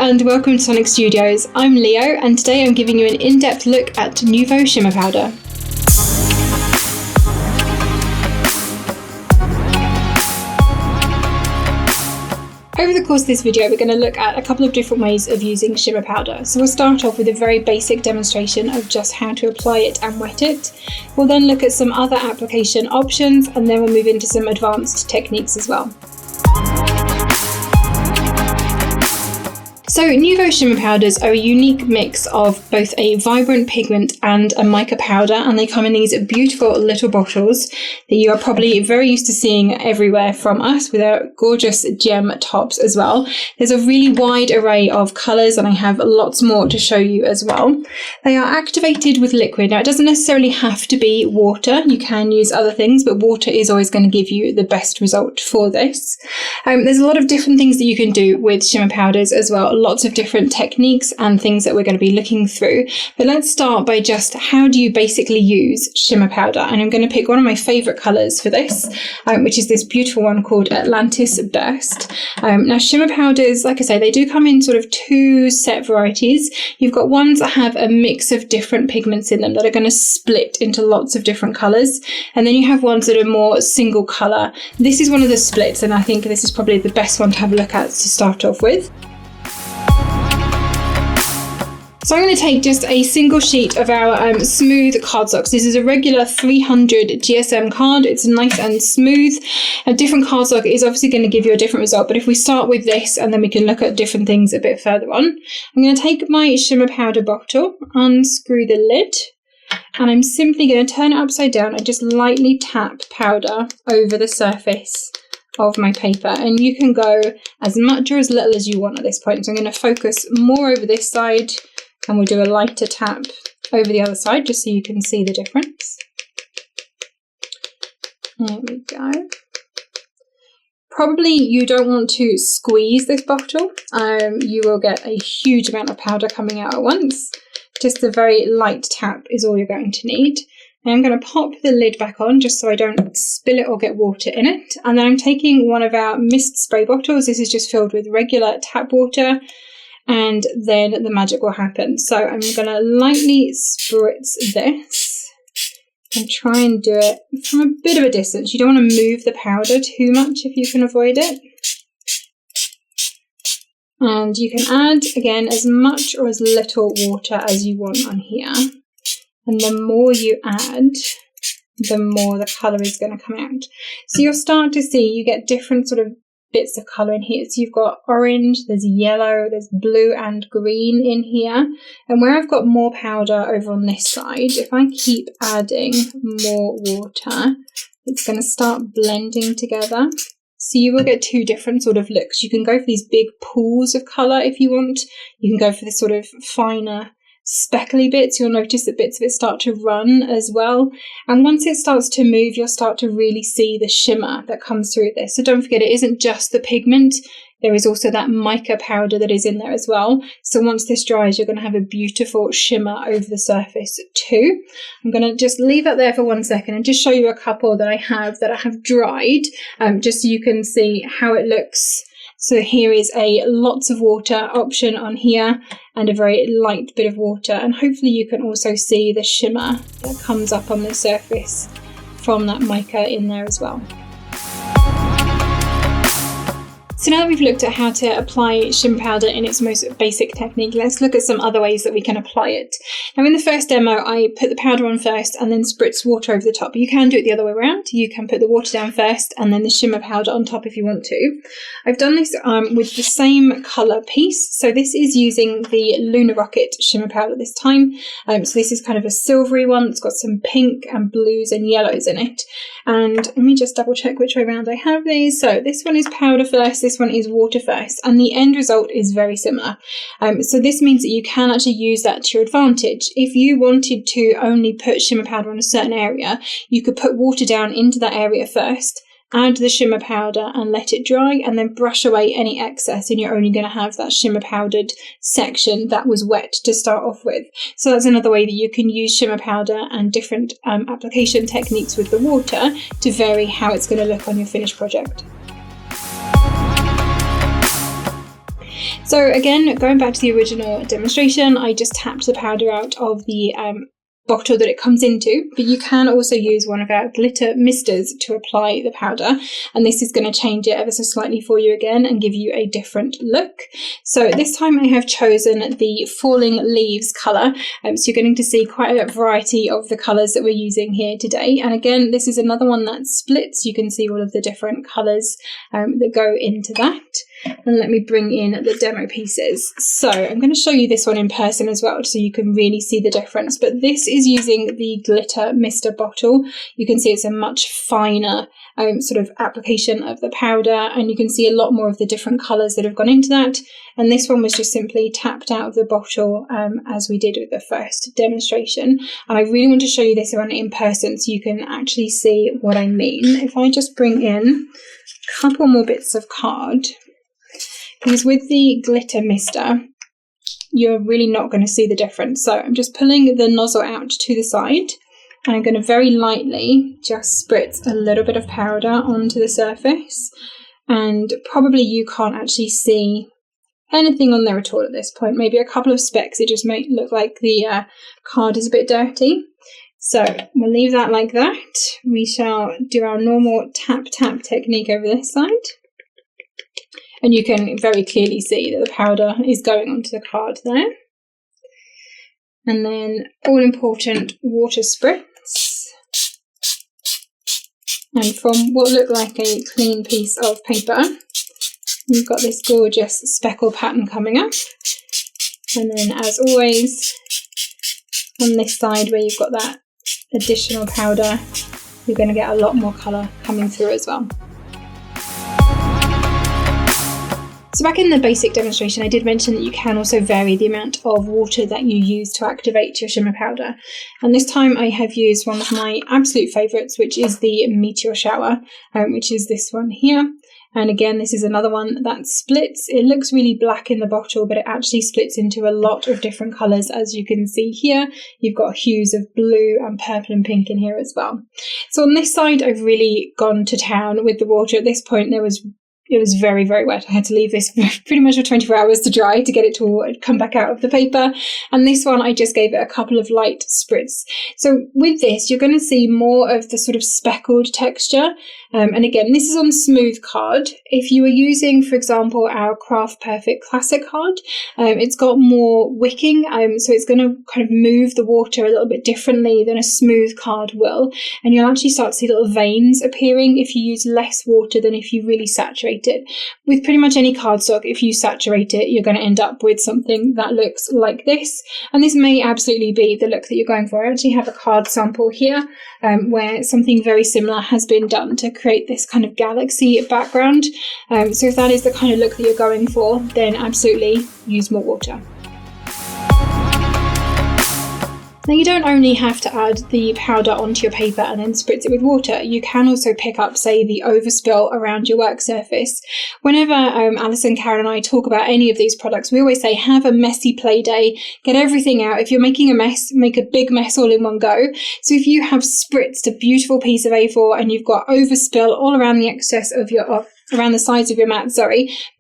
and welcome to Tonic Studios. I'm Leo and today I'm giving you an in-depth look at Nuvo Shimmer Powder. Over the course of this video, we're going to look at a couple of different ways of using shimmer powder. So we'll start off with a very basic demonstration of just how to apply it and wet it. We'll then look at some other application options and then we'll move into some advanced techniques as well. So Nuvo Shimmer Powders are a unique mix of both a vibrant pigment and a mica powder, and they come in these beautiful little bottles that you are probably very used to seeing everywhere from us, with our gorgeous gem tops as well. There's a really wide array of colours and I have lots more to show you as well. They are activated with liquid. Now it doesn't necessarily have to be water, you can use other things, but water is always going to give you the best result for this. There's a lot of different things that you can do with shimmer powders as well. Lots of different techniques and things that we're going to be looking through. But let's start by just how do you basically use shimmer powder? And I'm going to pick one of my favourite colours for this, which is this beautiful one called Atlantis Burst. Now shimmer powders, like I say, they do come in sort of two set varieties. You've got ones that have a mix of different pigments in them that are going to split into lots of different colours. And then you have ones that are more single colour. This is one of the splits, and I think this is probably the best one to have a look at to start off with. So I'm going to take just a single sheet of our smooth cardstock. This is a regular 300 GSM card. It's nice and smooth. A different cardstock is obviously going to give you a different result, but if we start with this and then we can look at different things a bit further on. I'm going to take my shimmer powder bottle, unscrew the lid, and I'm simply going to turn it upside down and just lightly tap powder over the surface of my paper, and you can go as much or as little as you want at this point. So I'm going to focus more over this side and we'll do a lighter tap over the other side just so you can see the difference. There we go. Probably you don't want to squeeze this bottle. You will get a huge amount of powder coming out at once. Just a very light tap is all you're going to need. And I'm going to pop the lid back on just so I don't spill it or get water in it. And then I'm taking one of our mist spray bottles. This is just filled with regular tap water. And then the magic will happen. So I'm going to lightly spritz this and try and do it from a bit of a distance. You don't want to move the powder too much if you can avoid it. And you can add, again, as much or as little water as you want on here. And the more you add, the more the colour is going to come out. So you'll start to see you get different sort of bits of colour in here. So you've got orange, there's yellow, there's blue and green in here. And where I've got more powder over on this side, if I keep adding more water, it's going to start blending together. So you will get two different sort of looks. You can go for these big pools of colour if you want. You can go for this sort of finer speckly bits. You'll notice that bits of it start to run as well, and once it starts to move you'll start to really see the shimmer that comes through this. So don't forget, it isn't just the pigment, there is also that mica powder that is in there as well. So once this dries you're going to have a beautiful shimmer over the surface too. I'm going to just leave it there for 1 second and just show you a couple that I have dried, just so you can see how it looks. So here is a lots of water option on here and a very light bit of water, and hopefully you can also see the shimmer that comes up on the surface from that mica in there as well. So now that we've looked at how to apply shimmer powder in its most basic technique, let's look at some other ways that we can apply it. Now in the first demo, I put the powder on first and then spritz water over the top. You can do it the other way around. You can put the water down first and then the shimmer powder on top if you want to. I've done this with the same colour piece. So this is using the Lunar Rocket shimmer powder this time. So this is kind of a silvery one. It's got some pink and blues and yellows in it. And let me just double check which way around I have these. So this one is powder first, this one is water first, and the end result is very similar. So this means that you can actually use that to your advantage. If you wanted to only put shimmer powder on a certain area, you could put water down into that area first, add the shimmer powder and let it dry, and then brush away any excess, and you're only going to have that shimmer powdered section that was wet to start off with. So that's another way that you can use shimmer powder and different application techniques with the water to vary how it's going to look on your finished project. So again, going back to the original demonstration, I just tapped the powder out of the bottle that it comes into, but you can also use one of our glitter misters to apply the powder, and this is going to change it ever so slightly for you again and give you a different look. So this time I have chosen the Falling Leaves colour, so you're going to see quite a variety of the colours that we're using here today. And again, this is another one that splits. You can see all of the different colours that go into that. And let me bring in the demo pieces. So I'm going to show you this one in person as well, so you can really see the difference. But this is using the glitter mister bottle. You can see it's a much finer sort of application of the powder, and you can see a lot more of the different colours that have gone into that. And this one was just simply tapped out of the bottle as we did with the first demonstration. And I really want to show you this one in person so you can actually see what I mean. If I just bring in a couple more bits of card, because with the glitter mister, you're really not going to see the difference. So I'm just pulling the nozzle out to the side, and I'm going to very lightly just spritz a little bit of powder onto the surface. And probably you can't actually see anything on there at all at this point. Maybe a couple of specks. It just may look like the card is a bit dirty. So we'll leave that like that. We shall do our normal tap technique over this side. And you can very clearly see that the powder is going onto the card there. And then all important water spritz. And from what looked like a clean piece of paper, you've got this gorgeous speckle pattern coming up. And then as always, on this side where you've got that additional powder, you're going to get a lot more colour coming through as well. So back in the basic demonstration, I did mention that you can also vary the amount of water that you use to activate your shimmer powder. And this time I have used one of my absolute favourites, which is the Meteor Shower, which is this one here. And again, this is another one that splits. It looks really black in the bottle, but it actually splits into a lot of different colours, as you can see here. You've got hues of blue and purple and pink in here as well. So on this side, I've really gone to town with the water. At this point, it was very, very wet. I had to leave this pretty much for 24 hours to dry to get it to all come back out of the paper. And this one, I just gave it a couple of light spritz. So with this, you're going to see more of the sort of speckled texture. And again, this is on smooth card. If you were using, for example, our Craft Perfect Classic card, it's got more wicking. So it's going to kind of move the water a little bit differently than a smooth card will. And you'll actually start to see little veins appearing if you use less water than if you really saturate it. With pretty much any cardstock, if you saturate it, you're going to end up with something that looks like this. And this may absolutely be the look that you're going for. I actually have a card sample here where something very similar has been done to create this kind of galaxy background. So if that is the kind of look that you're going for, then absolutely use more water. Now, you don't only have to add the powder onto your paper and then spritz it with water. You can also pick up, say, the overspill around your work surface. Whenever Alison, Karen and I talk about any of these products, we always say have a messy play day, get everything out. If you're making a mess, make a big mess all in one go. So if you have spritzed a beautiful piece of A4 and you've got overspill all around the excess of your around the sides of your mat,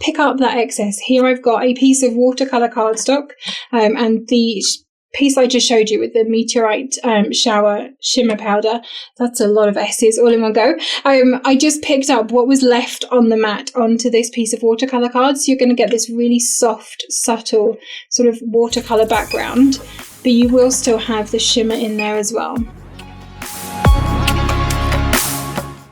pick up that excess. Here I've got a piece of watercolour cardstock and the piece I just showed you with the Meteorite Shower Shimmer Powder. That's a lot of S's all in one go. I just picked up what was left on the mat onto this piece of watercolour card. So you're going to get this really soft, subtle sort of watercolour background, but you will still have the shimmer in there as well.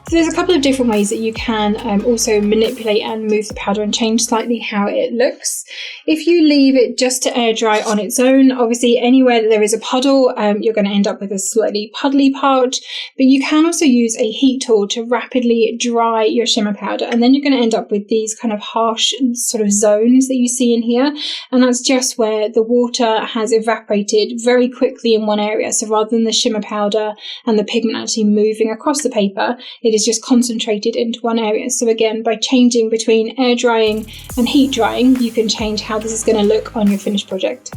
So there's a couple of different ways that you can also manipulate and move the powder and change slightly how it looks. If you leave it just to air dry on its own, obviously anywhere that there is a puddle, you're going to end up with a slightly puddly part, but you can also use a heat tool to rapidly dry your shimmer powder, and then you're going to end up with these kind of harsh sort of zones that you see in here, and that's just where the water has evaporated very quickly in one area. So rather than the shimmer powder and the pigment actually moving across the paper, it is just concentrated into one area. So again, by changing between air drying and heat drying, you can change how this is going to look on your finished project.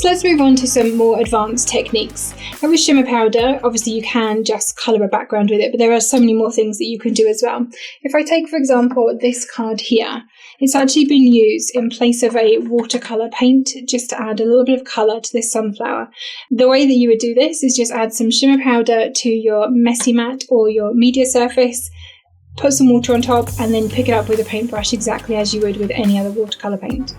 So let's move on to some more advanced techniques. Now with shimmer powder, obviously you can just colour a background with it, but there are so many more things that you can do as well. If I take, for example, this card here, it's actually been used in place of a watercolour paint just to add a little bit of colour to this sunflower. The way that you would do this is just add some shimmer powder to your messy mat or your media surface, put some water on top, and then pick it up with a paintbrush exactly as you would with any other watercolour paint.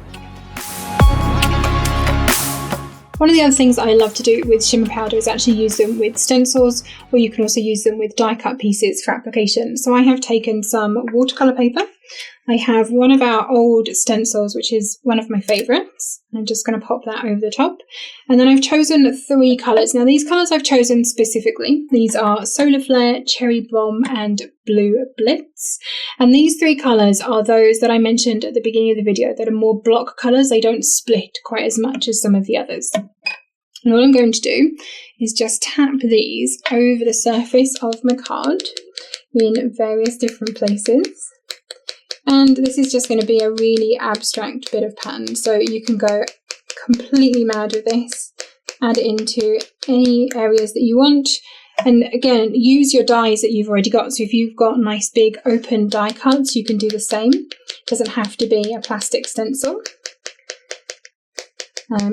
One of the other things I love to do with shimmer powder is actually use them with stencils, or you can also use them with die cut pieces for application. So I have taken some watercolour paper. I have one of our old stencils, which is one of my favourites. I'm just going to pop that over the top. And then I've chosen 3 colours. Now these colours I've chosen specifically. These are Solar Flare, Cherry Bomb and Blue Blitz. And these 3 colours are those that I mentioned at the beginning of the video that are more block colours. They don't split quite as much as some of the others. And all I'm going to do is just tap these over the surface of my card in various different places. And this is just going to be a really abstract bit of pattern, so you can go completely mad with this, add it into any areas that you want, and again, use your dies that you've already got. So if you've got nice big open die cuts, you can do the same. It doesn't have to be a plastic stencil.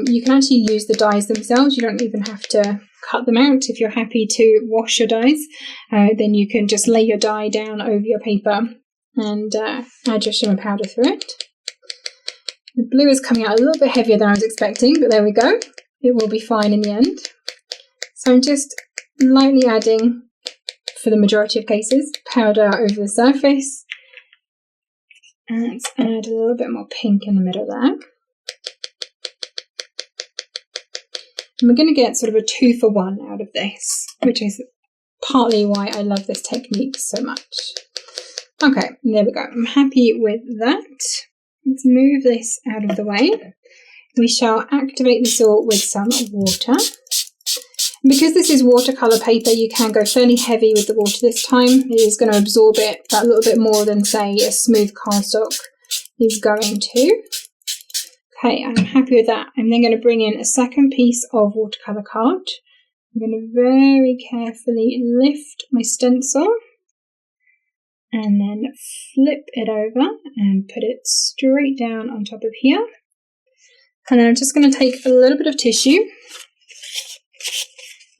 You can actually use the dies themselves. You don't even have to cut them out. If you're happy to wash your dies, then you can just lay your die down over your paper and add your shimmer powder through it. The blue is coming out a little bit heavier than I was expecting, but there we go. It will be fine in the end. So I'm just lightly adding, for the majority of cases, powder over the surface. And let's add a little bit more pink in the middle there. And we're going to get sort of a 2-for-1 out of this, which is partly why I love this technique so much. Okay, there we go. I'm happy with that. Let's move this out of the way. We shall activate this all with some water. And because this is watercolour paper, you can go fairly heavy with the water this time. It is going to absorb it that little bit more than, say, a smooth cardstock is going to. Okay, I'm happy with that. I'm then going to bring in a second piece of watercolour card. I'm going to very carefully lift my stencil and then flip it over and put it straight down on top of here. And then I'm just going to take a little bit of tissue.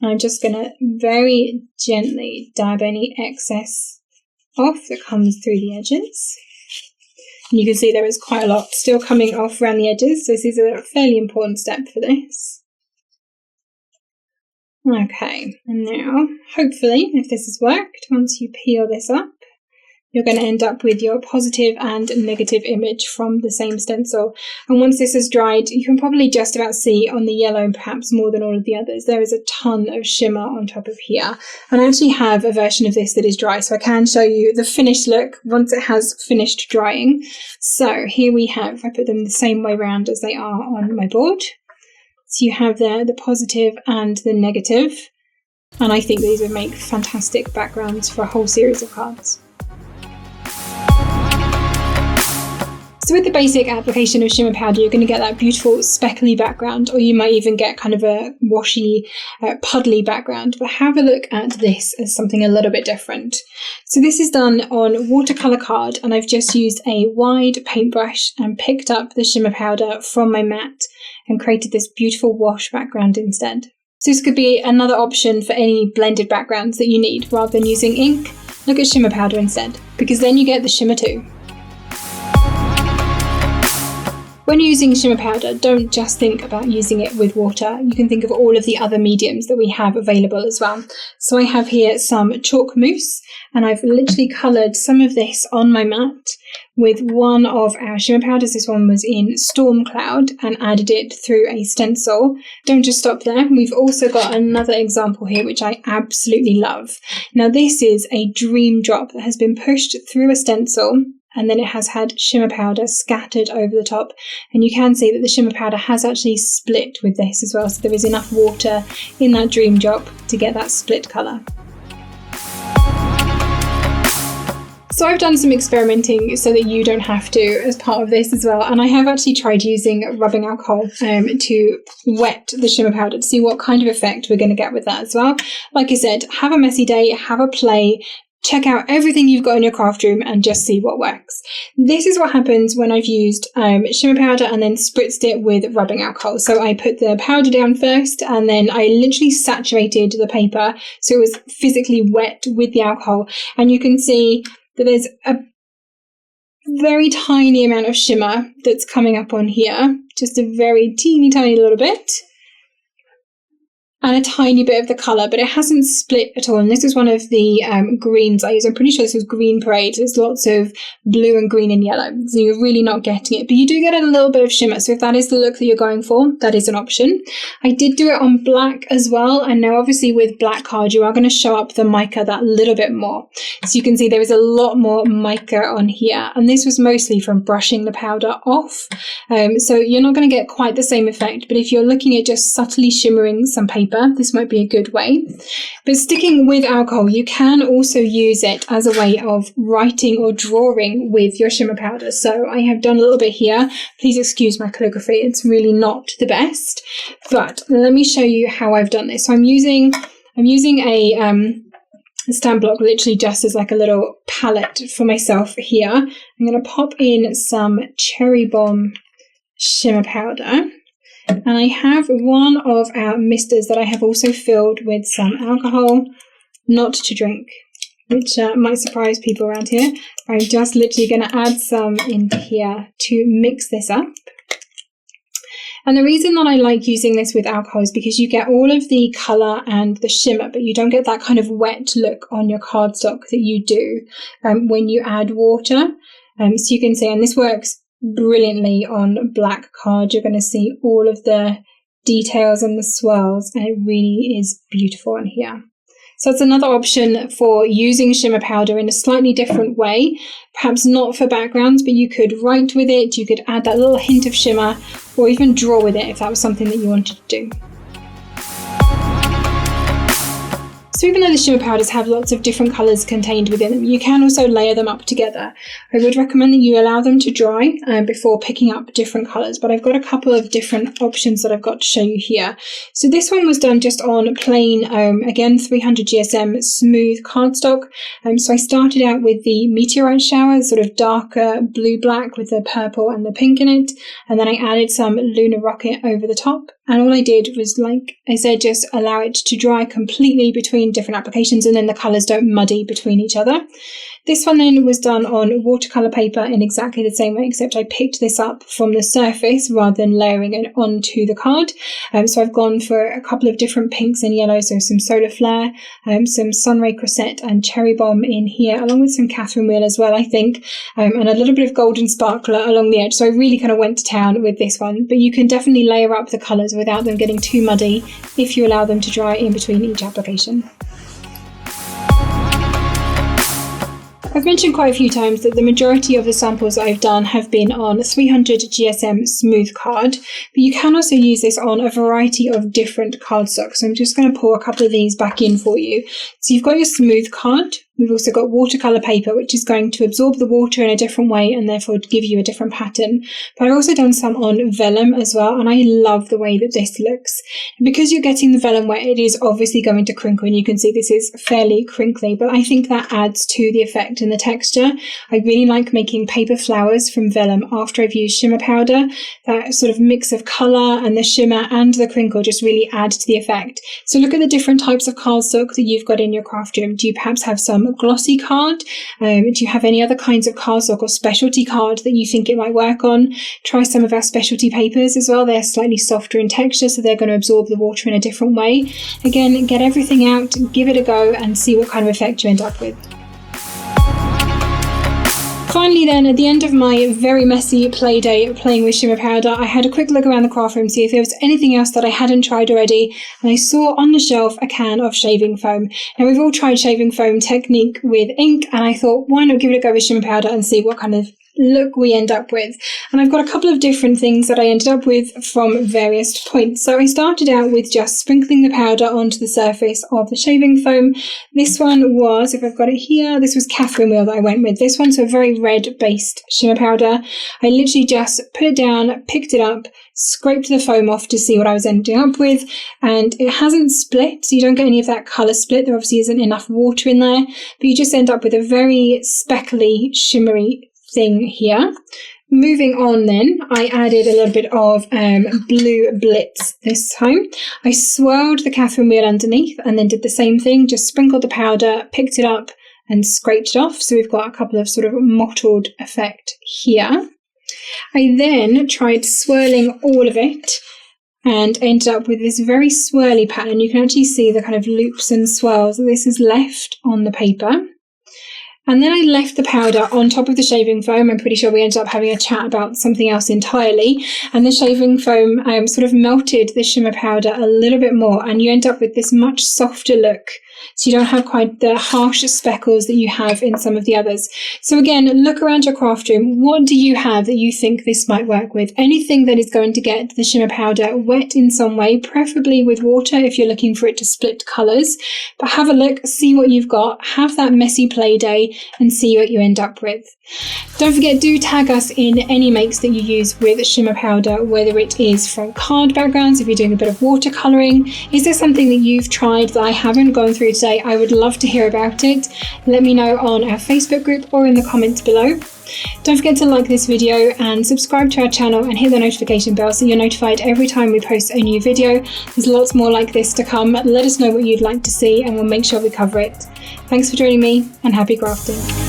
I'm just going to very gently dab any excess off that comes through the edges. And you can see there is quite a lot still coming off around the edges, so this is a fairly important step for this. Okay, and now, hopefully, if this has worked, once you peel this up, you're going to end up with your positive and negative image from the same stencil. And once this has dried, you can probably just about see on the yellow, perhaps more than all of the others, there is a ton of shimmer on top of here. And I actually have a version of this that is dry, so I can show you the finished look once it has finished drying. So here we have, I put them the same way around as they are on my board. So you have there the positive and the negative. And I think these would make fantastic backgrounds for a whole series of cards. So with the basic application of shimmer powder, you're going to get that beautiful speckly background, or you might even get kind of a washy, puddly background. But have a look at this as something a little bit different. So this is done on watercolour card, and I've just used a wide paintbrush and picked up the shimmer powder from my mat and created this beautiful wash background instead. So this could be another option for any blended backgrounds that you need. Rather than using ink, look at shimmer powder instead, because then you get the shimmer too. When you're using shimmer powder, don't just think about using it with water. You can think of all of the other mediums that we have available as well. So I have here some chalk mousse, and I've literally coloured some of this on my mat with one of our shimmer powders. This one was in Storm Cloud, and added it through a stencil. Don't just stop there. We've also got another example here, which I absolutely love. Now this is a dream drop that has been pushed through a stencil, and then it has had shimmer powder scattered over the top. And you can see that the shimmer powder has actually split with this as well, so there is enough water in that dream drop to get that split colour. So I've done some experimenting so that you don't have to as part of this as well. And I have actually tried using rubbing alcohol to wet the shimmer powder to see what kind of effect we're going to get with that as well. Like I said, have a messy day, have a play, check out everything you've got in your craft room and just see what works. This is what happens when I've used shimmer powder and then spritzed it with rubbing alcohol. So I put the powder down first and then I literally saturated the paper so it was physically wet with the alcohol. And you can see that there's a very tiny amount of shimmer that's coming up on here, just a very teeny tiny little bit, and a tiny bit of the colour, but it hasn't split at all. And this is one of the greens I use. I'm pretty sure this was Green Parade. There's lots of blue and green and yellow, so you're really not getting it. But you do get a little bit of shimmer, so if that is the look that you're going for, that is an option. I did do it on black as well, and now obviously with black card, you are going to show up the mica that little bit more. So you can see there is a lot more mica on here, and this was mostly from brushing the powder off. So you're not going to get quite the same effect, but if you're looking at just subtly shimmering some paper, this might be a good way. But sticking with alcohol, you can also use it as a way of writing or drawing with your shimmer powder. So I have done a little bit here. Please excuse my calligraphy, it's really not the best. But let me show you how I've done this. So I'm using a stamp block literally just as like a little palette for myself here. I'm going to pop in some Cherry Bomb shimmer powder. And I have one of our misters that I have also filled with some alcohol, not to drink, which might surprise people around here. I'm just literally going to add some into here to mix this up. And the reason that I like using this with alcohol is because you get all of the colour and the shimmer, but you don't get that kind of wet look on your cardstock that you do when you add water. So you can see, and this works brilliantly on black card. You're going to see all of the details and the swirls, and it really is beautiful in here. So it's another option for using shimmer powder in a slightly different way, perhaps not for backgrounds, but you could write with it, you could add that little hint of shimmer, or even draw with it if that was something that you wanted to do. So even though the shimmer powders have lots of different colours contained within them, you can also layer them up together. I would recommend that you allow them to dry before picking up different colours, but I've got a couple of different options that I've got to show you here. So this one was done just on plain, again, 300 GSM smooth cardstock. So I started out with the meteorite shower, sort of darker blue-black with the purple and the pink in it, and then I added some lunar rocket over the top. And all I did was, like I said, just allow it to dry completely between different applications, and then the colours don't muddy between each other. This one then was done on watercolour paper in exactly the same way, except I picked this up from the surface rather than layering it onto the card. So I've gone for a couple of different pinks and yellows, so some solar flare, some sunray crosette and cherry bomb in here, along with some Catherine wheel as well, I think, and a little bit of golden sparkler along the edge. So I really kind of went to town with this one, but you can definitely layer up the colours without them getting too muddy if you allow them to dry in between each application. I've mentioned quite a few times that the majority of the samples that I've done have been on 300 GSM smooth card, but you can also use this on a variety of different cardstock. So I'm just going to pour a couple of these back in for you. So you've got your smooth card. We've also got watercolour paper, which is going to absorb the water in a different way and therefore give you a different pattern. But I've also done some on vellum as well, and I love the way that this looks. And because you're getting the vellum wet, it is obviously going to crinkle, and you can see this is fairly crinkly, but I think that adds to the effect and the texture. I really like making paper flowers from vellum after I've used shimmer powder. That sort of mix of colour and the shimmer and the crinkle just really add to the effect. So look at the different types of cardstock that you've got in your craft room. Do you perhaps have some glossy card? Do you have any other kinds of cardstock or specialty card that you think it might work on? Try some of our specialty papers as well. They're slightly softer in texture, so they're going to absorb the water in a different way. Again, get everything out, give it a go, and see what kind of effect you end up with. Finally then, at the end of my very messy play day playing with shimmer powder, I had a quick look around the craft room to see if there was anything else that I hadn't tried already, and I saw on the shelf a can of shaving foam. Now we've all tried shaving foam technique with ink, and I thought, why not give it a go with shimmer powder and see what kind of look we end up with. And I've got a couple of different things that I ended up with from various points. So I started out with just sprinkling the powder onto the surface of the shaving foam. This one was, if I've got it here, this was Catherine Wheel that I went with. This one's a very red based shimmer powder. I literally just put it down, picked it up, scraped the foam off to see what I was ending up with, and it hasn't split, so you don't get any of that colour split. There obviously isn't enough water in there, but you just end up with a very speckly, shimmery thing here. Moving on then, I added a little bit of blue Blitz this time. I swirled the Catherine Wheel underneath and then did the same thing, just sprinkled the powder, picked it up and scraped it off. So we've got a couple of sort of mottled effect here. I then tried swirling all of it and ended up with this very swirly pattern. You can actually see the kind of loops and swirls that this is left on the paper. And then I left the powder on top of the shaving foam. I'm pretty sure we ended up having a chat about something else entirely. And the shaving foam sort of melted the shimmer powder a little bit more, and you end up with this much softer look. So you don't have quite the harsh speckles that you have in some of the others. So again, look around your craft room. What do you have that you think this might work with? Anything that is going to get the shimmer powder wet in some way, preferably with water if you're looking for it to split colours. But have a look, see what you've got, have that messy play day and see what you end up with. Don't forget, do tag us in any makes that you use with shimmer powder, whether it is from card backgrounds, if you're doing a bit of watercolouring. Is there something that you've tried that I haven't gone through today? I would love to hear about it. Let me know on our Facebook group or in the comments below. Don't forget to like this video and subscribe to our channel and hit the notification bell so you're notified every time we post a new video. There's lots more like this to come. Let us know what you'd like to see and we'll make sure we cover it. Thanks for joining me and happy crafting.